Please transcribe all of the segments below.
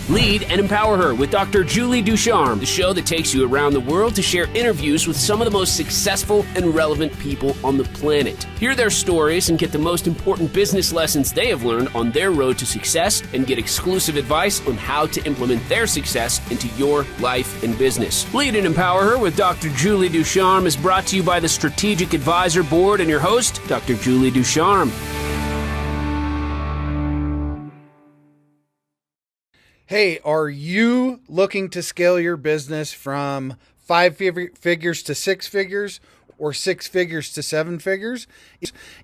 Lead and Empower Her with Dr. Julie Ducharme, the show that takes you around the world to share interviews with some of the most successful and relevant people on the planet. Hear their stories and get the most important business lessons they have learned on their road to success, and get exclusive advice on how to implement their success into your life and business. Lead and Empower Her with Dr. Julie Ducharme is brought to you by the Strategic Advisor Board and your host, Dr. Julie Ducharme. Hey, are you looking to scale your business from 5 figures to 6 figures or 6 figures to 7 figures?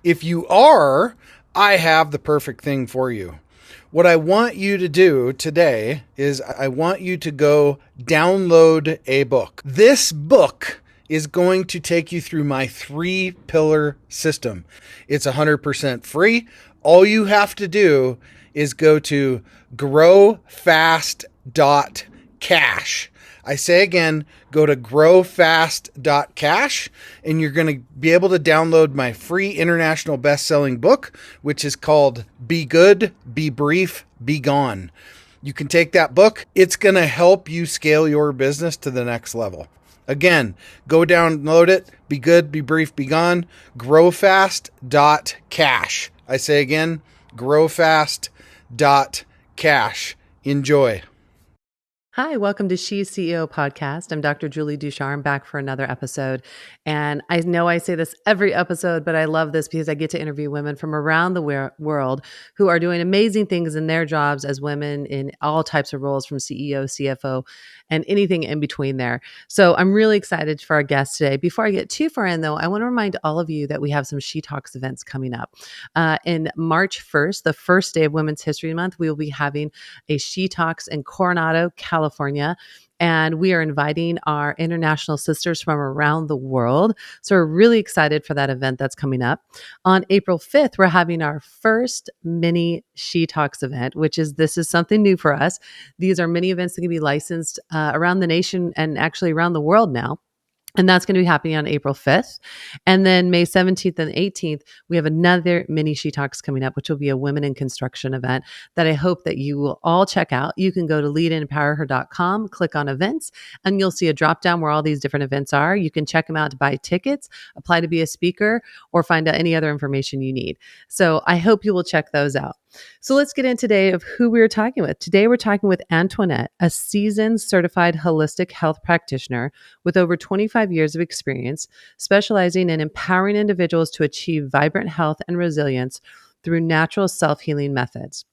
If you are, I have the perfect thing for you. What I want you to do today is I want you to go download a book. This book is going to take you through my 3-pillar system. It's 100% free. All you have to do is go to growfast.cash. I say again, go to growfast.cash, and you're going to be able to download my free international best-selling book, which is called Be Good, Be Brief, Be Gone. You can take that book. It's going to help you scale your business to the next level. Again, go download it. Be good, be brief, be gone. Growfast.cash. I say again, growfast.cash. Enjoy. Hi, welcome to She's CEO podcast. I'm Dr. Julie Ducharme, back for another episode. And I know I say this every episode, but I love this because I get to interview women from around the world who are doing amazing things in their jobs as women in all types of roles, from CEO, CFO, and anything in between there. So I'm really excited for our guest today. Before I get too far in, though, I want to remind all of you that we have some She Talks events coming up. In March 1st, the first day of Women's History Month, we will be having a She Talks in Coronado, California. And we are inviting our international sisters from around the world. So we're really excited for that event that's coming up. On April 5th, we're having our first mini She Talks event, this is something new for us. These are mini events that can be licensed around the nation and actually around the world now. And that's going to be happening on April 5th. And then May 17th and 18th, we have another mini She Talks coming up, which will be a women in construction event that I hope that you will all check out. You can go to leadandempowerher.com, click on events, and you'll see a drop down where all these different events are. You can check them out to buy tickets, apply to be a speaker, or find out any other information you need. So I hope you will check those out. So let's get in today of who we're talking with. Today, we're talking with Antoinette, a seasoned certified holistic health practitioner with over 25 years of experience, specializing in empowering individuals to achieve vibrant health and resilience through natural self-healing methods.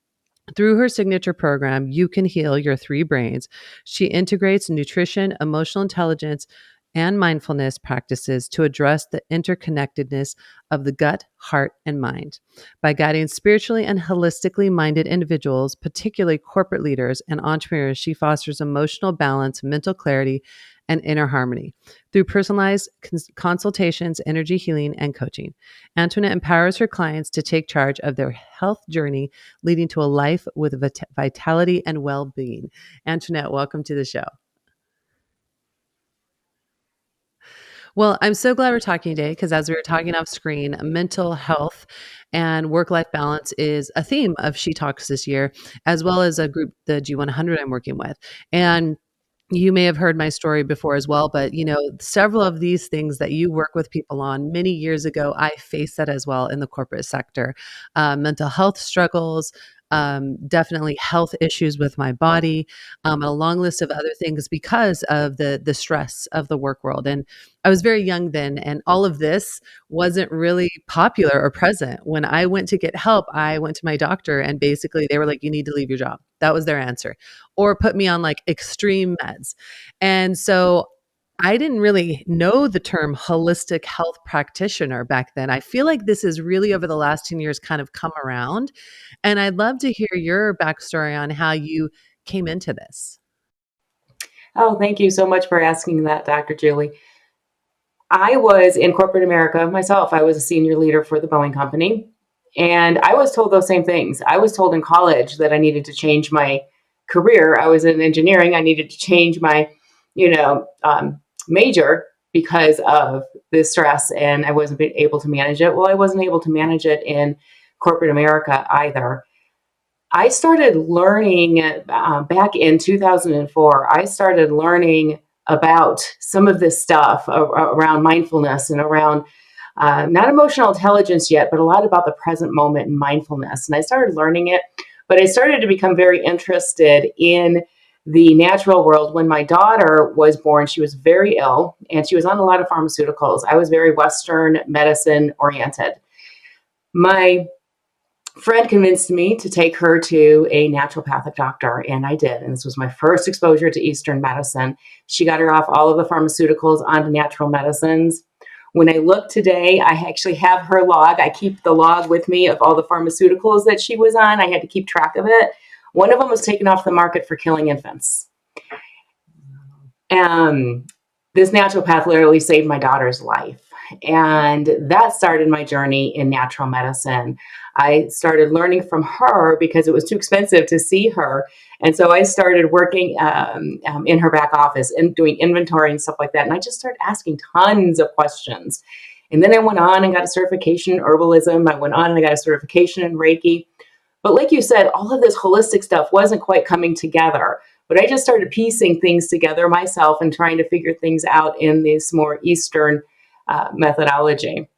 Through her signature program, You Can Heal Your 3 Brains, she integrates nutrition, emotional intelligence, and mindfulness practices to address the interconnectedness of the gut, heart, and mind. By guiding spiritually and holistically minded individuals, particularly corporate leaders and entrepreneurs, she fosters emotional balance, mental clarity, and inner harmony. Through personalized consultations, energy healing, and coaching, Antoinette empowers her clients to take charge of their health journey, leading to a life with vitality and well-being. Antoinette, welcome to the show. Well, I'm so glad we're talking today because, as we were talking off screen, mental health and work-life balance is a theme of She Talks this year, as well as a group, the G100 I'm working with. And you may have heard my story before as well, but several of these things that you work with people on, many years ago, I faced that as well in the corporate sector. Mental health struggles, definitely health issues with my body, a long list of other things because of the stress of the work world. And I was very young then, and all of this wasn't really popular or present. When I went to get help, I went to my doctor, and basically they were like, you need to leave your job. That was their answer, or put me on like extreme meds. And so I didn't really know the term holistic health practitioner back then. I feel like this is really over the last 10 years kind of come around. And I'd love to hear your backstory on how you came into this. Oh, thank you so much for asking that, Dr. Julie. I was in corporate America myself. I was a senior leader for the Boeing company. And I was told those same things. I was told in college that I needed to change my career. I was in engineering. I needed to change my, major because of the stress, and I wasn't able to manage it. Well, I wasn't able to manage it in corporate America either. I started learning back in 2004. I started learning about some of this stuff around mindfulness and around not emotional intelligence yet, but a lot about the present moment and mindfulness. And I started learning it, but I started to become very interested in the natural world when my daughter was born. She was very ill and she was on a lot of pharmaceuticals. I was very Western medicine oriented. My friend convinced me to take her to a naturopathic doctor, and I did. And this was my first exposure to Eastern medicine. She got her off all of the pharmaceuticals onto natural medicines. When I look today, I actually have her log. I keep the log with me of all the pharmaceuticals that she was on. I had to keep track of it. One of them was taken off the market for killing infants. This naturopath literally saved my daughter's life. And that started my journey in natural medicine. I started learning from her because it was too expensive to see her. And so I started working in her back office and doing inventory and stuff like that. And I just started asking tons of questions. And then I went on and got a certification in herbalism. I went on and I got a certification in Reiki. But like you said, all of this holistic stuff wasn't quite coming together. But I just started piecing things together myself and trying to figure things out in this more Eastern methodology.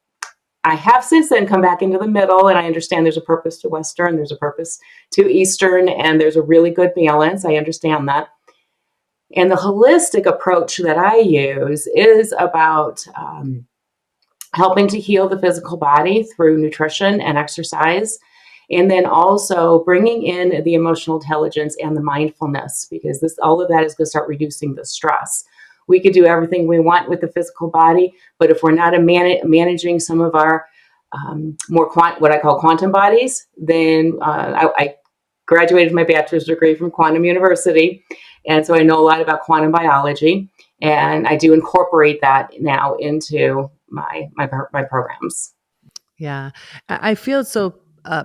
I have since then come back into the middle, and I understand there's a purpose to Western, there's a purpose to Eastern, and there's a really good balance. I understand that. And the holistic approach that I use is about helping to heal the physical body through nutrition and exercise, and then also bringing in the emotional intelligence and the mindfulness, because all of that is going to start reducing the stress. We could do everything we want with the physical body, but if we're not managing some of our more what I call quantum bodies, then I graduated my bachelor's degree from Quantum University, and so I know a lot about quantum biology, and I do incorporate that now into my programs. Yeah. I feel so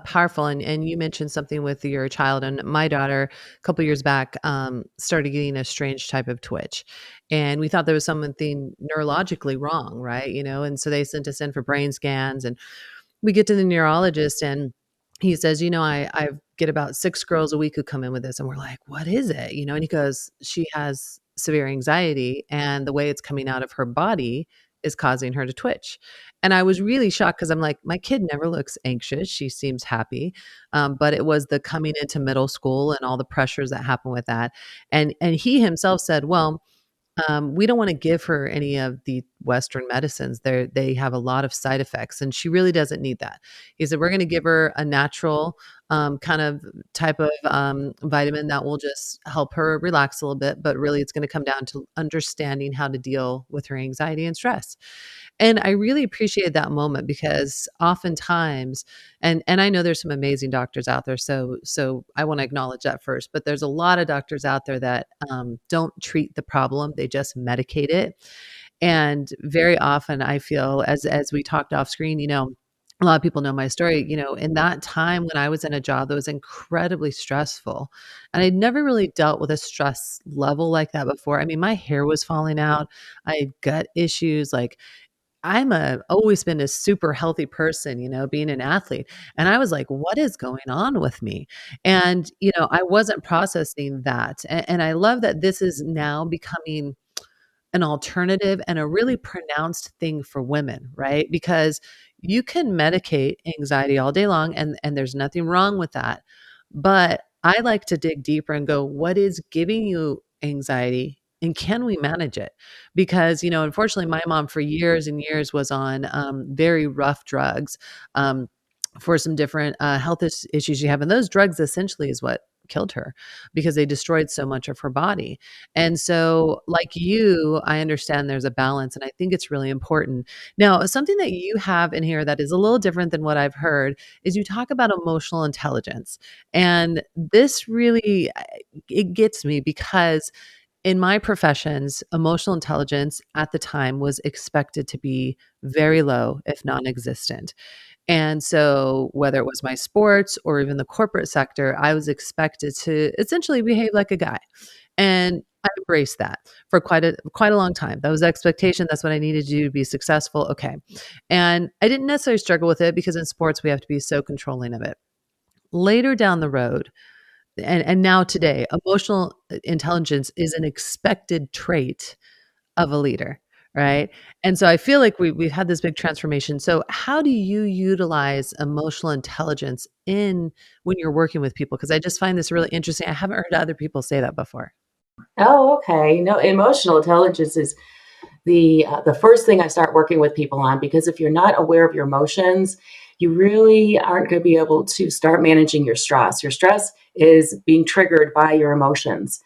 powerful. And you mentioned something with your child, and my daughter a couple years back started getting a strange type of twitch. And we thought there was something neurologically wrong, right? And so they sent us in for brain scans, and we get to the neurologist, and he says, I get about 6 girls a week who come in with this. And we're like, what is it? And he goes, she has severe anxiety, and the way it's coming out of her body is causing her to twitch. And I was really shocked because I'm like, my kid never looks anxious. She seems happy. But it was the coming into middle school and all the pressures that happen with that. And he himself said, well, we don't want to give her any of the Western medicines. They have a lot of side effects, and she really doesn't need that. He said, we're going to give her a natural kind of type of vitamin that will just help her relax a little bit. But really, it's going to come down to understanding how to deal with her anxiety and stress. And I really appreciated that moment because oftentimes, and I know there's some amazing doctors out there, so I want to acknowledge that first. But there's a lot of doctors out there that don't treat the problem; they just medicate it. And very often, I feel as we talked off screen, a lot of people know my story. In that time when I was in a job that was incredibly stressful, and I'd never really dealt with a stress level like that before. I mean, my hair was falling out. I had gut issues, like. Always been a super healthy person, being an athlete. And I was like, what is going on with me? And, I wasn't processing that. And I love that this is now becoming an alternative and a really pronounced thing for women, right? Because you can medicate anxiety all day long, and there's nothing wrong with that. But I like to dig deeper and go, what is giving you anxiety? And can we manage it? Because, unfortunately, my mom for years and years was on very rough drugs for some different health issues she had. And those drugs essentially is what killed her because they destroyed so much of her body. And so, like you, I understand there's a balance, and I think it's really important. Now, something that you have in here that is a little different than what I've heard is you talk about emotional intelligence. And this really, it gets me because in my professions, emotional intelligence at the time was expected to be very low, if non-existent. And so whether it was my sports or even the corporate sector, I was expected to essentially behave like a guy. And I embraced that for quite a long time. That was the expectation. That's what I needed to do to be successful. Okay. And I didn't necessarily struggle with it because in sports, we have to be so controlling of it. later down the road, and now today, emotional intelligence is an expected trait of a leader, right? And so I feel like we've had this big transformation. So how do you utilize emotional intelligence in when you're working with people? Because I just find this really interesting. I haven't heard other people say that before. Oh, okay. No, emotional intelligence is the first thing I start working with people on, because if you're not aware of your emotions, you really aren't going to be able to start managing your stress. Your stress is being triggered by your emotions.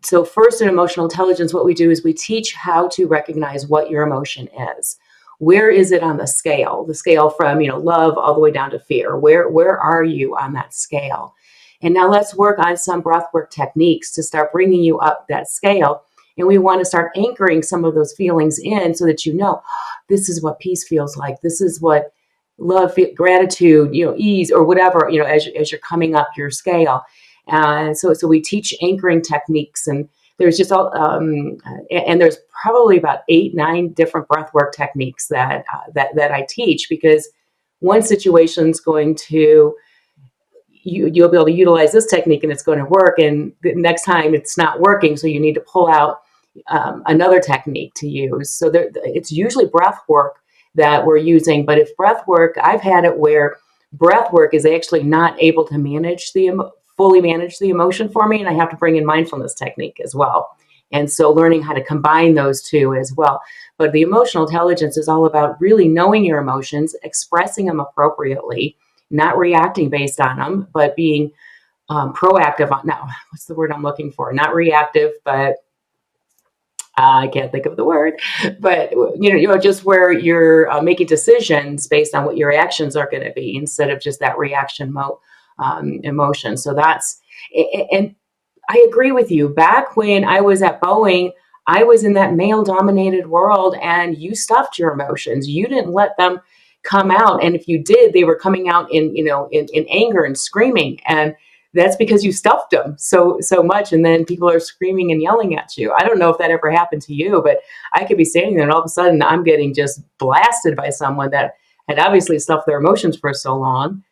So first, in emotional intelligence, what we do is we teach how to recognize what your emotion is. Where is it on the scale? The scale from, love all the way down to fear. Where are you on that scale? And now let's work on some breathwork techniques to start bringing you up that scale. And we want to start anchoring some of those feelings in so that this is what peace feels like. This is what love, gratitude, ease, or whatever, as you're coming up your scale. And so we teach anchoring techniques, and there's just and there's probably about 8-9 different breathwork techniques that I teach, because one situation's going to, you'll be able to utilize this technique and it's going to work, and the next time it's not working, so you need to pull out another technique to use. So it's usually breath work that we're using, but if breath work, I've had it where breath work is actually not able to fully manage the emotion for me, and I have to bring in mindfulness technique as well. And so learning how to combine those two as well. But the emotional intelligence is all about really knowing your emotions, expressing them appropriately, not reacting based on them, but being proactive on, now, what's the word I'm looking for? Not reactive, but I can't think of the word, but just where you're making decisions based on what your actions are going to be, instead of just that reaction emotion. So and I agree with you. Back when I was at Boeing, I was in that male-dominated world, and you stuffed your emotions. You didn't let them come out, and if you did, they were coming out in anger and screaming, and that's because you stuffed them so much, and then people are screaming and yelling at you. I don't know if that ever happened to you, but I could be standing there and all of a sudden I'm getting just blasted by someone that had obviously stuffed their emotions for so long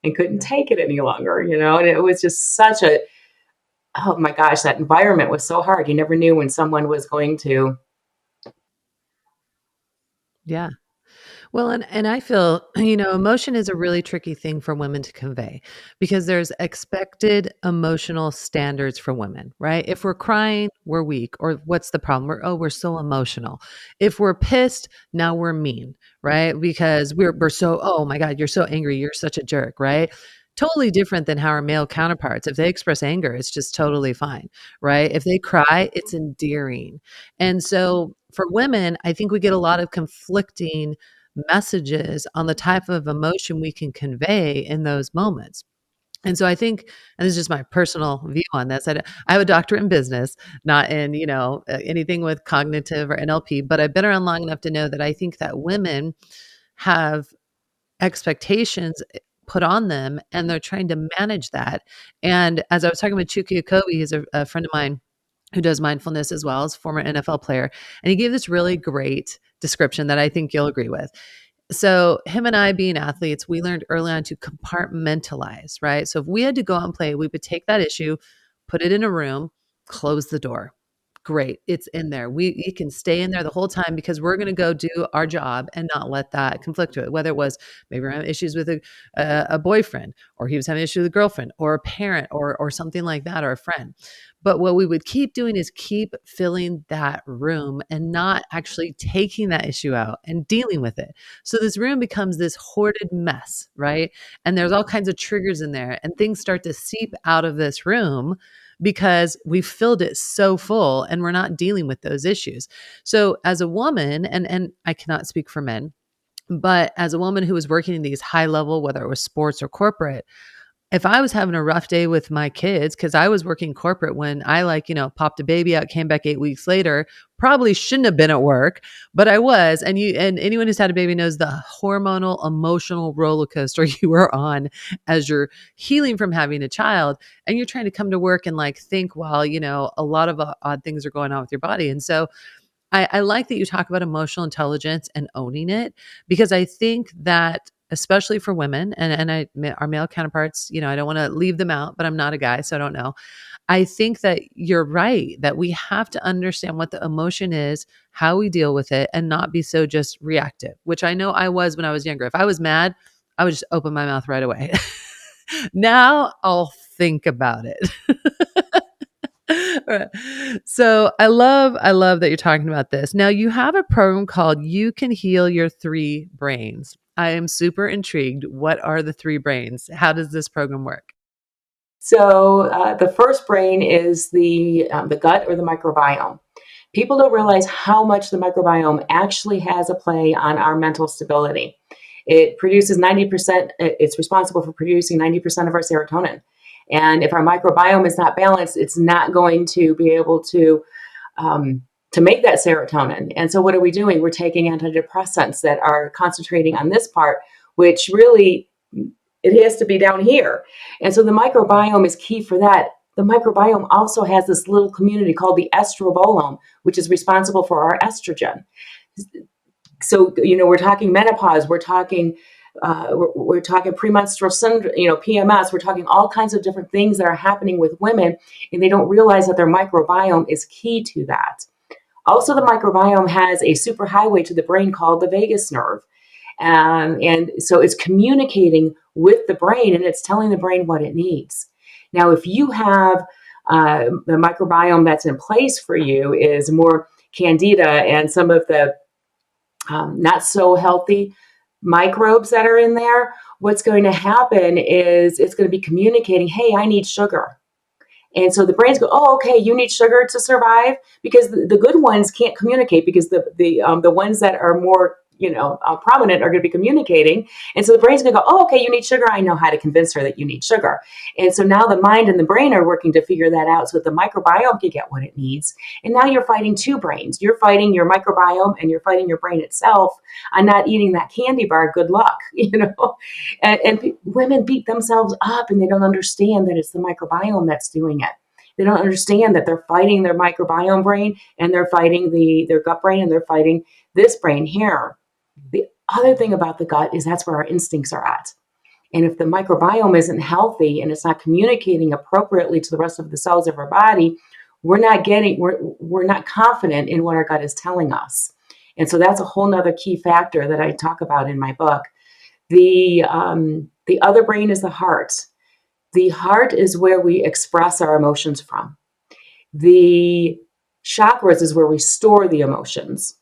and couldn't take it any longer, and it was just oh my gosh, that environment was so hard. You never knew when someone was going to. Yeah. Well, and I feel, emotion is a really tricky thing for women to convey, because there's expected emotional standards for women, right? If we're crying, we're weak. Or what's the problem? We're so emotional. If we're pissed, now we're mean, right? Because we're so, oh my God, you're so angry. You're such a jerk, right? Totally different than how our male counterparts, if they express anger, it's just totally fine, right? If they cry, it's endearing. And so for women, I think we get a lot of conflicting messages on the type of emotion we can convey in those moments. And so I think, and this is just my personal view on this, I have a doctorate in business, not in, anything with cognitive or NLP, but I've been around long enough to know that I think that women have expectations put on them, and they're trying to manage that. And as I was talking with 𝐄𝐍𝐶𝐄, he's a friend of mine who does mindfulness as well, as a former NFL player. And he gave this really great description that I think you'll agree with. So him and I, being athletes, we learned early on to compartmentalize, right? So if we had to go out and play, we would take that issue, put it in a room, close the door. Great. It's in there. We can stay in there the whole time, because we're going to go do our job and not let that conflict with it. Whether it was maybe we're having issues with a boyfriend, or he was having issues with a girlfriend, or a parent, or something like that, or a friend. But what we would keep doing is keep filling that room and not actually taking that issue out and dealing with it. So this room becomes this hoarded mess, right? And there's all kinds of triggers in there, and things start to seep out of this room because we filled it so full and we're not dealing with those issues. So as a woman, and I cannot speak for men, but as a woman who was working in these high level, whether it was sports or corporate, if I was having a rough day with my kids, because I was working corporate when I popped a baby out, came back 8 weeks later, probably shouldn't have been at work, but I was. And anyone who's had a baby knows the hormonal, emotional roller coaster you are on as you're healing from having a child, and you're trying to come to work and think while, a lot of odd things are going on with your body. And so I like that you talk about emotional intelligence and owning it, because I think that especially for women our male counterparts, I don't want to leave them out, but I'm not a guy, so I don't know. I think that you're right, that we have to understand what the emotion is, how we deal with it, and not be so just reactive, which I know I was when I was younger. If I was mad, I would just open my mouth right away. Now I'll think about it. Right. So I love that you're talking about this. Now you have a program called You Can Heal Your Three Brains. I am super intrigued. What are the three brains? How does this program work? So the first brain is the gut or the microbiome. People don't realize how much the microbiome actually has a play on our mental stability. It produces 90%, it's responsible for producing 90% of our serotonin. And if our microbiome is not balanced, it's not going to be able to make that serotonin. And so what are we doing? We're taking antidepressants that are concentrating on this part, which really, it has to be down here. And so the microbiome is key for that. The microbiome also has this little community called the estrobolome, which is responsible for our estrogen. So, we're talking menopause, we're talking premenstrual syndrome, PMS, we're talking all kinds of different things that are happening with women, and they don't realize that their microbiome is key to that. Also, the microbiome has a superhighway to the brain called the vagus nerve. And so it's communicating with the brain, and it's telling the brain what it needs. Now, if you have the microbiome that's in place for you is more candida and some of the not so healthy microbes that are in there, what's going to happen is it's going to be communicating, hey, I need sugar. And so the brains go, oh, okay, you need sugar to survive, because the good ones can't communicate, because the ones that are more prominent are going to be communicating. And so the brain's going to go, oh, okay, you need sugar. I know how to convince her that you need sugar. And so now the mind and the brain are working to figure that out so that the microbiome can get what it needs. And now you're fighting two brains. You're fighting your microbiome and you're fighting your brain itself on not eating that candy bar. Good luck, And women beat themselves up, and they don't understand that it's the microbiome that's doing it. They don't understand that they're fighting their microbiome brain, and they're fighting their gut brain, and they're fighting this brain here. The other thing about the gut is that's where our instincts are at. And if the microbiome isn't healthy and it's not communicating appropriately to the rest of the cells of our body, we're not confident in what our gut is telling us. And so that's a whole nother key factor that I talk about in my book. The other brain is the heart. The heart is where we express our emotions from. The chakras is where we store the emotions.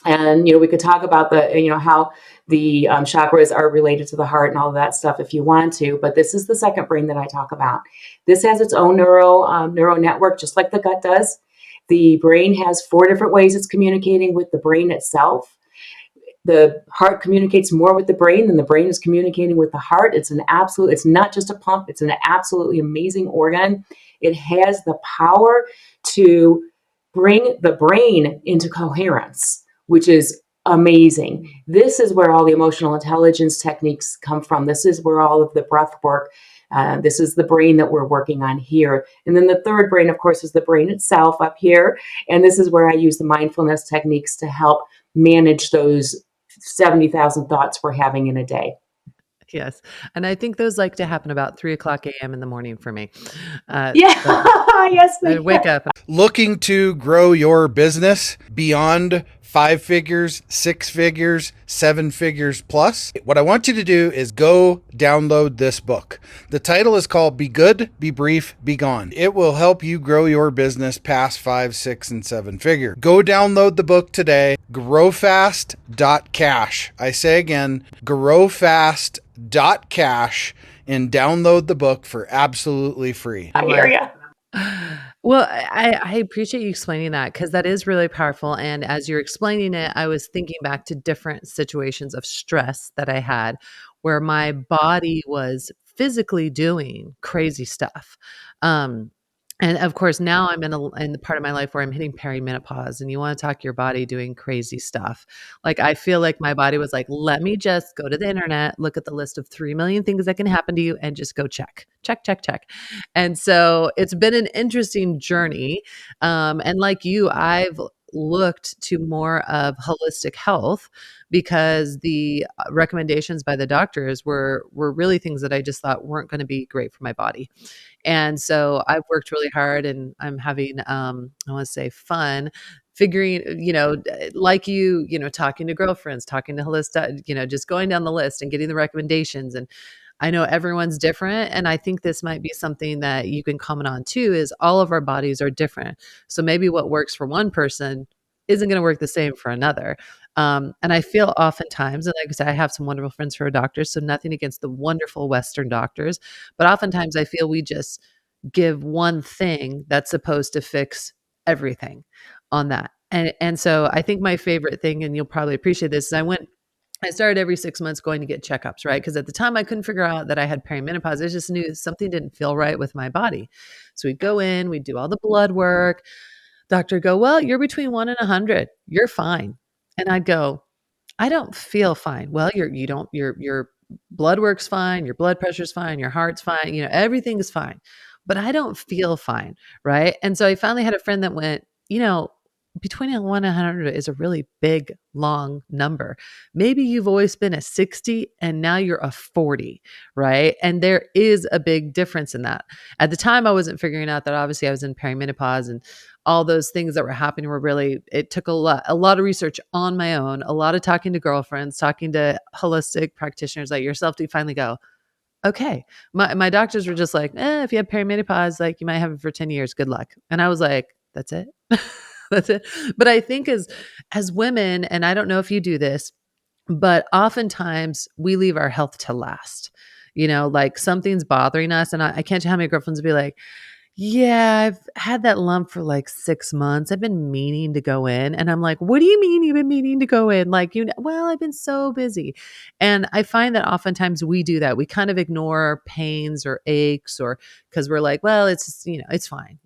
And, we could talk about how the chakras are related to the heart and all of that stuff if you want to, but this is the second brain that I talk about. This has its own neural network, just like the gut does. The brain has 4 different ways it's communicating with the brain itself. The heart communicates more with the brain than the brain is communicating with the heart. It's not just a pump. It's an absolutely amazing organ. It has the power to bring the brain into coherence, which is amazing. This is where all the emotional intelligence techniques come from. This is where all of the breath work, this is the brain that we're working on here. And then the third brain, of course, is the brain itself up here. And this is where I use the mindfulness techniques to help manage those 70,000 thoughts we're having in a day. Yes. And I think those like to happen about 3:00 a.m. in the morning for me. Yes. I wake up. Looking to grow your business beyond 5 figures, 6 figures, 7 figures plus? What I want you to do is go download this book. The title is called Be Good, Be Brief, Be Gone. It will help you grow your business past 5, 6, and 7 figure. Go download the book today. Growfast.cash. I say again, growfast.cash, and download the book for absolutely free. I hear you. Well, I appreciate you explaining that, because that is really powerful. And as you're explaining it, I was thinking back to different situations of stress that I had where my body was physically doing crazy stuff. And of course, now I'm in the part of my life where I'm hitting perimenopause, and you want to talk your body doing crazy stuff. Like, I feel like my body was like, let me just go to the internet, look at the list of 3 million things that can happen to you, and just go check. And so it's been an interesting journey. And like you, I've looked to more of holistic health because the recommendations by the doctors were really things that I just thought weren't going to be great for my body. And so I've worked really hard, and I'm having, I want to say, fun figuring, like talking to girlfriends, talking to holistic, just going down the list and getting the recommendations. And I know everyone's different. And I think this might be something that you can comment on too, is all of our bodies are different. So maybe what works for one person isn't going to work the same for another. And I feel oftentimes, and like I said, I have some wonderful friends who are doctors, so nothing against the wonderful Western doctors, but oftentimes I feel we just give one thing that's supposed to fix everything on that. And so I think my favorite thing, and you'll probably appreciate this, is I started every 6 months going to get checkups, right? Because at the time I couldn't figure out that I had perimenopause. I just knew something didn't feel right with my body. So we'd go in, we'd do all the blood work. Doctor would go, well, you're between 1 and 100. You're fine. And I'd go, I don't feel fine. Well, your blood work's fine, your blood pressure's fine, your heart's fine, everything's fine, but I don't feel fine. Right. And so I finally had a friend that went, between 1 and 100 is a really big, long number. Maybe you've always been a 60 and now you're a 40, right? And there is a big difference in that. At the time, I wasn't figuring out that obviously I was in perimenopause, and all those things that were happening were really, it took a lot of research on my own, a lot of talking to girlfriends, talking to holistic practitioners like yourself to finally go, okay. My doctors were just like, if you have perimenopause, like you might have it for 10 years, good luck. And I was like, that's it. That's it. But I think as women, and I don't know if you do this, but oftentimes we leave our health to last. Like something's bothering us. And I can't tell how many girlfriends would be like, yeah, I've had that lump for like 6 months. I've been meaning to go in. And I'm like, what do you mean you've been meaning to go in? Like, well, I've been so busy. And I find that oftentimes we do that. We kind of ignore pains or aches, or because we're like, well, it's just, it's fine.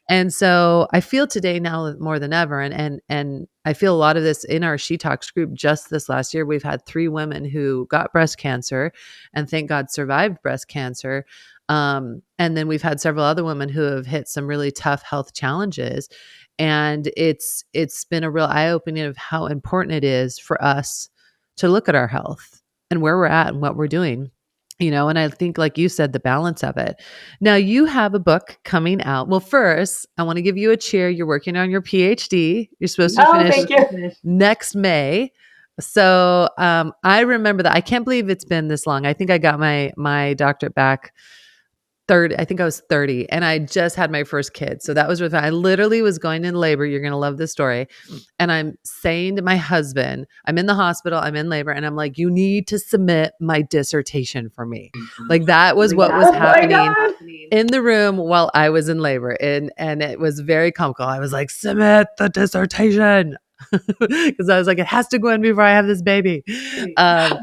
And so I feel today now more than ever. And I feel a lot of this in our She Talks group. Just this last year, we've had 3 women who got breast cancer and thank God survived breast cancer. And then we've had several other women who have hit some really tough health challenges. And it's been a real eye-opening of how important it is for us to look at our health and where we're at and what we're doing. And I think, like you said, the balance of it. Now, you have a book coming out. Well, first, I want to give you a cheer. You're working on your PhD. You're supposed to finish next May. So I remember that. I can't believe it's been this long. I think I got my doctorate back 30. I think I was 30, and I just had my first kid. So that was really fun. I literally was going in labor. You're going to love this story. And I'm saying to my husband, I'm in the hospital, I'm in labor, and I'm like, you need to submit my dissertation for me. Like that was what was happening in the room while I was in labor. And it was very comical. I was like, submit the dissertation. Because I was like, it has to go in before I have this baby. I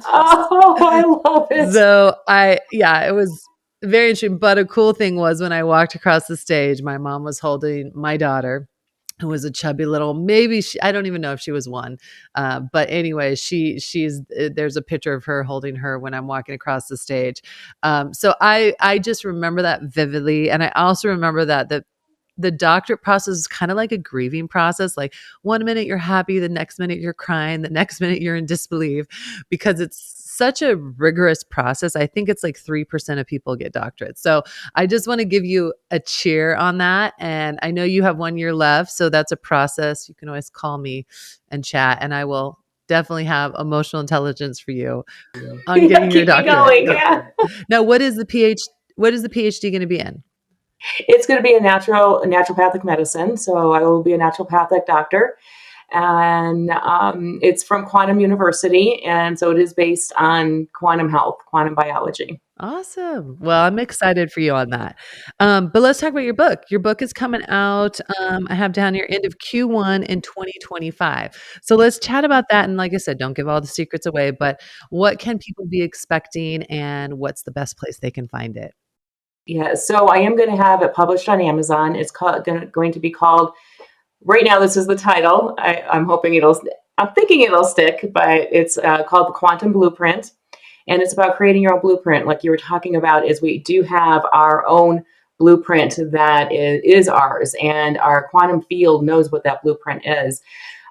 love it. So it was very interesting. But a cool thing was when I walked across the stage, my mom was holding my daughter, who was a chubby little, I don't even know if she was 1. But anyway, there's a picture of her holding her when I'm walking across the stage. So I just remember that vividly. And I also remember that the doctorate process is kind of like a grieving process. Like 1 minute you're happy, the next minute you're crying, the next minute you're in disbelief, because it's such a rigorous process. I think it's like 3% of people get doctorates. So I just want to give you a cheer on that. And I know you have 1 year left, so that's a process. You can always call me and chat, and I will definitely have emotional intelligence for you on getting your doctorate. Going, yeah. Now, what is the PhD going to be in? It's going to be a naturopathic medicine. So I will be a naturopathic doctor. And it's from Quantum University. And so it is based on quantum health, quantum biology. Awesome. Well, I'm excited for you on that. But let's talk about your book. Your book is coming out, I have down here, end of Q1 in 2025. So let's chat about that. And like I said, don't give all the secrets away, but what can people be expecting and what's the best place they can find it? Yeah, so I am going to have it published on Amazon. It's going to be called, right now this is the title. I'm thinking it'll stick, but it's called The Quantum Blueprint. And it's about creating your own blueprint. Like you were talking about, is we do have our own blueprint that is ours, and our quantum field knows what that blueprint is.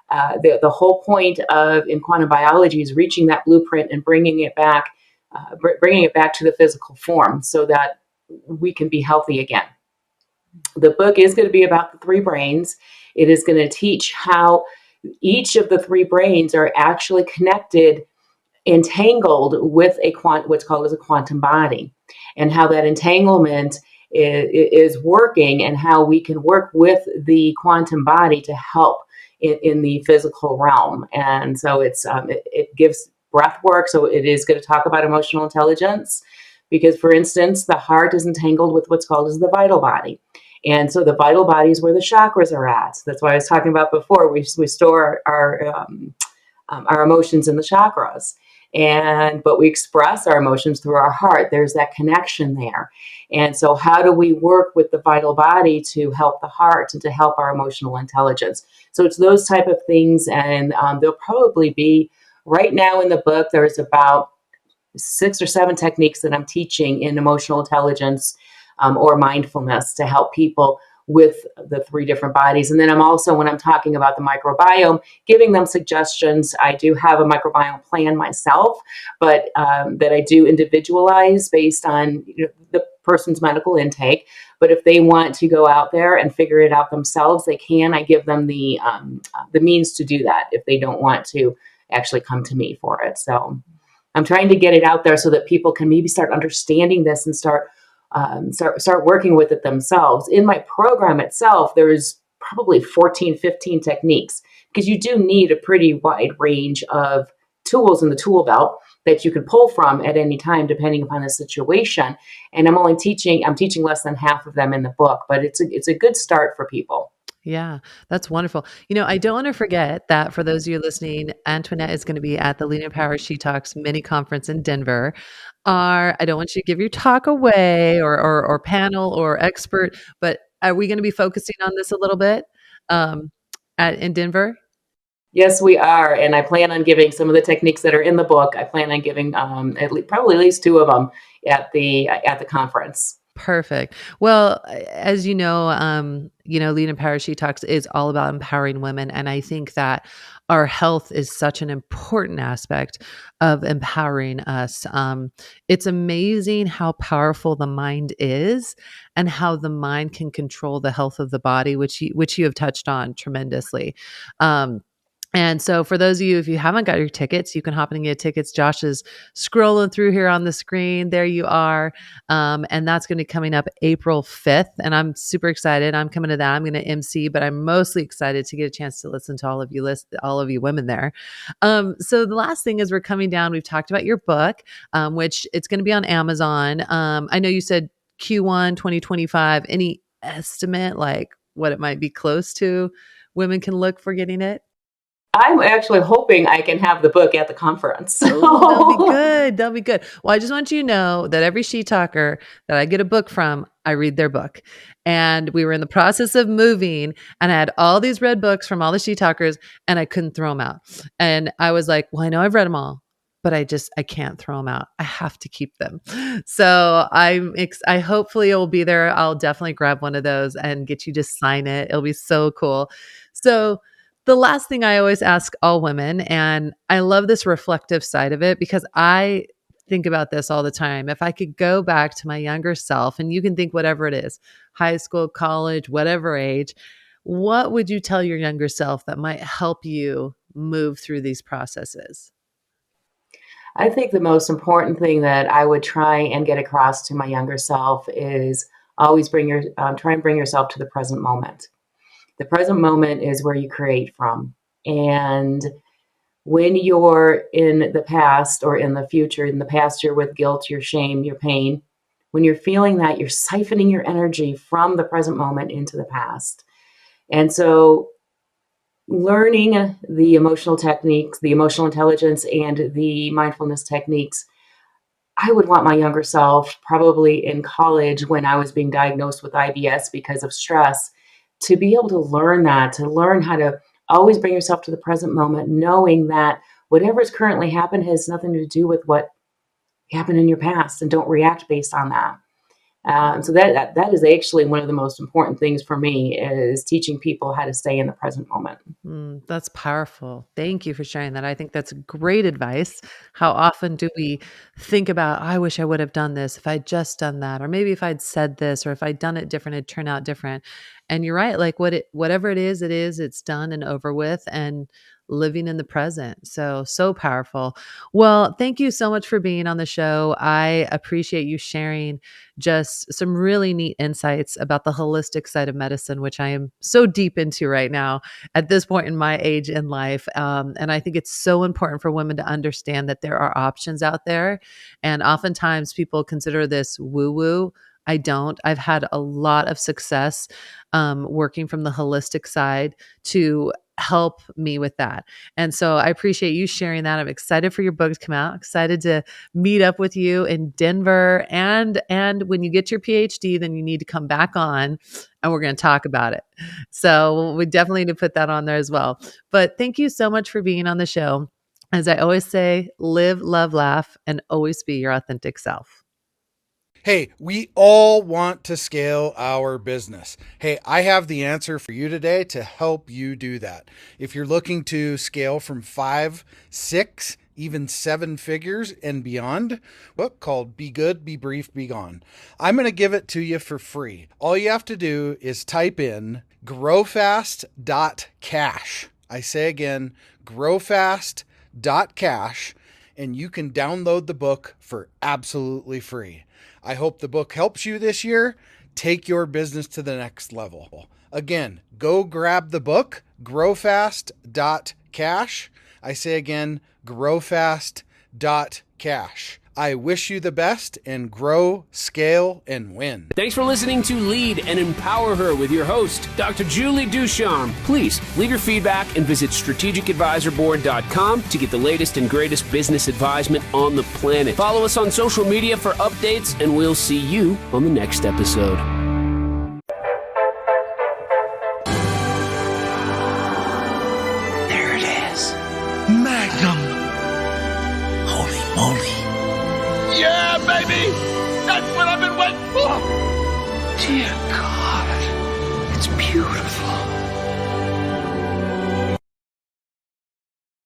The whole point in quantum biology is reaching that blueprint and bringing it back to the physical form so that we can be healthy again. The book is going to be about the three brains. It is going to teach how each of the three brains are actually connected, entangled with what's called as a quantum body, and how that entanglement is working, and how we can work with the quantum body to help in the physical realm. And so it gives breath work. So it is going to talk about emotional intelligence, because, for instance, the heart is entangled with what's called as the vital body. And so the vital body is where the chakras are at. That's why I was talking about before. We store our emotions in the chakras, but we express our emotions through our heart. There's that connection there. And so how do we work with the vital body to help the heart and to help our emotional intelligence? So it's those type of things. And there'll probably be, right now in the book, there's about 6 or 7 techniques that I'm teaching in emotional intelligence or mindfulness to help people with the 3 different bodies. And then I'm also, when I'm talking about the microbiome, giving them suggestions. I do have a microbiome plan myself, but that I do individualize based on the person's medical intake. But if they want to go out there and figure it out themselves, they can. I give them the means to do that if they don't want to actually come to me for it. So I'm trying to get it out there so that people can maybe start understanding this and start working with it themselves. In my program itself, there's probably 14, 15 techniques, because you do need a pretty wide range of tools in the tool belt that you can pull from at any time, depending upon the situation. And I'm teaching less than half of them in the book, but it's a good start for people. Yeah, that's wonderful. I don't want to forget that for those of you listening, Antoinette is going to be at the Lean Empower She Talks mini conference in Denver. I don't want you to give your talk away or panel or expert, but are we going to be focusing on this a little bit in Denver? Yes, we are. And I plan on giving some of the techniques that are in the book. I plan on giving probably at least 2 of them at the conference. Perfect. Well, as you know, Lean Empower She Talks is all about empowering women. And I think that our health is such an important aspect of empowering us. It's amazing how powerful the mind is and how the mind can control the health of the body, which you have touched on tremendously. And so for those of you, if you haven't got your tickets, you can hop in and get tickets. Josh is scrolling through here on the screen. There you are. And that's going to be coming up April 5th. And I'm super excited. I'm coming to that. I'm going to MC, but I'm mostly excited to get a chance to listen to all of you women there. So the last thing is we're coming down. We've talked about your book, which it's going to be on Amazon. I know you said Q1 2025. Any estimate like what it might be close to women can look for getting it? I'm actually hoping I can have the book at the conference. Oh, that'll be good. That'll be good. Well, I just want you to know that every She Talker that I get a book from, I read their book. And we were in the process of moving, and I had all these read books from all the She Talkers, and I couldn't throw them out. And I was like, well, I know I've read them all, but I can't throw them out. I have to keep them. So I hopefully it will be there. I'll definitely grab one of those and get you to sign it. It'll be so cool. So the last thing I always ask all women, and I love this reflective side of it because I think about this all the time. If I could go back to my younger self, and you can think whatever it is, high school, college, whatever age, what would you tell your younger self that might help you move through these processes? I think the most important thing that I would try and get across to my younger self is always try and bring yourself to the present moment. The present moment is where you create from. And when you're in the past or in the future, in the past, you're with guilt, your shame, your pain. When you're feeling that, you're siphoning your energy from the present moment into the past. And so learning the emotional techniques, the emotional intelligence, and the mindfulness techniques, I would want my younger self, probably in college when I was being diagnosed with IBS because of stress, to be able to learn that, to learn how to always bring yourself to the present moment, knowing that whatever's currently happened has nothing to do with what happened in your past, and don't react based on that. So that is actually one of the most important things for me, is teaching people how to stay in the present moment. That's powerful. Thank you for sharing that. I think that's great advice. How often do we think about, I wish I would have done this if I'd just done that, or maybe if I'd said this, or if I'd done it different, it'd turn out different. And you're right. Like whatever it is, it's done and over with, and living in the present. So powerful. Well, thank you so much for being on the show. I appreciate you sharing just some really neat insights about the holistic side of medicine, which I am so deep into right now at this point in my age in life. And I think it's so important for women to understand that there are options out there. And oftentimes people consider this woo-woo. I don't. I've had a lot of success working from the holistic side to help me with that. And so I appreciate you sharing that. I'm excited for your book to come out. Excited to meet up with you in Denver. And when you get your PhD, then you need to come back on and we're going to talk about it. So we definitely need to put that on there as well. But thank you so much for being on the show. As I always say, live, love, laugh, and always be your authentic self. Hey, we all want to scale our business. Hey, I have the answer for you today to help you do that. If you're looking to scale from 5, 6, even 7 figures and beyond, book called Be Good, Be Brief, Be Gone. I'm going to give it to you for free. All you have to do is type in growfast.cash. I say again, growfast.cash, and you can download the book for absolutely free. I hope the book helps you this year. Take your business to the next level. Again, go grab the book, growfast.cash. I say again, growfast.cash. I wish you the best, and grow, scale, and win. Thanks for listening to Lead and Empower Her with your host, Dr. Julie Ducharme. Please leave your feedback and visit strategicadvisorboard.com to get the latest and greatest business advisement on the planet. Follow us on social media for updates, and we'll see you on the next episode. There it is. Magnum. Holy moly. Yeah, baby! That's what I've been waiting for! Dear God, it's beautiful.